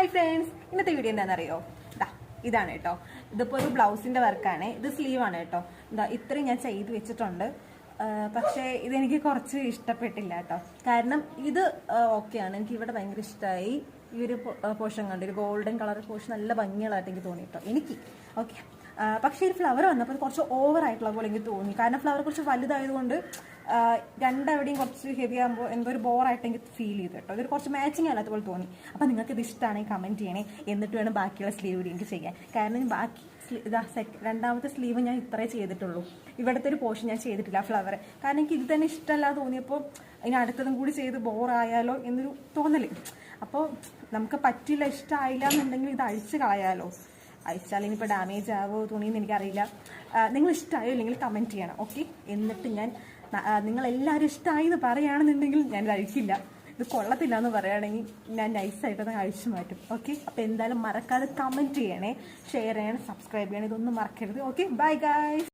Hi friends, ഇന്നത്തെ video എന്താണെന്നറിയോ? ഇതാണ് കേട്ടോ. ഇതിപ്പോൾ ഒരു ബ്ലൗസിൻ്റെ വർക്കാണ്. ഇത് സ്ലീവാണ് കേട്ടോ. ഇത്രയും ഞാൻ ചെയ്ത് വെച്ചിട്ടുണ്ട്. പക്ഷേ ഇതെനിക്ക് കുറച്ച് ഇഷ്ടപ്പെട്ടില്ല കേട്ടോ. കാരണം ഇത് ഓക്കെയാണ്, എനിക്ക് ഇവിടെ ഭയങ്കര ഇഷ്ടമായി. ഈ ഒരു പോർഷൻ കണ്ട്, ഒരു ഗോൾഡൻ കളർ പോർഷൻ നല്ല ഭംഗിയുള്ളതായിട്ട് എനിക്ക് തോന്നി കേട്ടോ, എനിക്ക്. ഓക്കെ, പക്ഷേ ഈ ഫ്ലവർ വന്നപ്പോൾ കുറച്ച് ഓവർ ആയിട്ടുള്ള പോലെ എനിക്ക് തോന്നി. കാരണം ഫ്ലവർ കുറച്ച് വലുതായതുകൊണ്ട് രണ്ടവിടെയും കുറച്ച് ഹെവി ആകുമ്പോൾ എന്തോ ഒരു ബോറായിട്ട് എനിക്ക് ഫീൽ ചെയ്തു കേട്ടോ. ഇതൊരു കുറച്ച് മാച്ചിങ് അല്ലാത്ത പോലെ തോന്നി. അപ്പോൾ നിങ്ങൾക്ക് ഇത് ഇഷ്ടമാണെങ്കിൽ കമൻറ്റ് ചെയ്യണേ. എന്നിട്ട് വേണം ബാക്കിയുള്ള സ്ലീവ് കൂടി എനിക്ക് ചെയ്യാൻ. കാരണം ബാക്കി രണ്ടാമത്തെ സ്ലീവ് ഞാൻ ഇത്രേ ചെയ്തിട്ടുള്ളൂ. ഇവിടുത്തെ ഒരു പോർഷൻ ഞാൻ ചെയ്തിട്ടില്ല ഫ്ലവർ. കാരണം എനിക്ക് ഇത് തന്നെ ഇഷ്ടമല്ലാതെ തോന്നിയപ്പോൾ ഇനി അടുത്തതും കൂടി ചെയ്ത് ബോറായാലോ എന്നൊരു തോന്നൽ. അപ്പോൾ നമുക്ക് പറ്റില്ല, ഇഷ്ടമായില്ല എന്നുണ്ടെങ്കിൽ ഇത് അഴിച്ച് കളയാലോ. അയച്ചാൽ ഇനിയിപ്പോൾ ഡാമേജ് ആവോ തുണിയെന്ന് എനിക്കറിയില്ല. നിങ്ങൾ ഇഷ്ടമായോ ഇല്ലെങ്കിൽ കമൻറ്റ് ചെയ്യണം. ഓക്കെ, എന്നിട്ട് ഞാൻ നിങ്ങളെല്ലാവരും ഇഷ്ടമായി എന്ന് പറയുകയാണെന്നുണ്ടെങ്കിൽ ഞാൻ അഴിക്കില്ല. ഇത് കൊള്ളത്തില്ല എന്ന് പറയുകയാണെങ്കിൽ ഞാൻ നൈസായിട്ടൊന്ന് അഴിച്ചു മാറ്റും. ഓക്കെ, അപ്പോൾ എന്തായാലും മറക്കാതെ കമൻറ്റ് ചെയ്യണേ, ഷെയർ ചെയ്യണം, സബ്സ്ക്രൈബ് ചെയ്യണം. ഇതൊന്നും മറക്കരുത്. Okay, bye guys.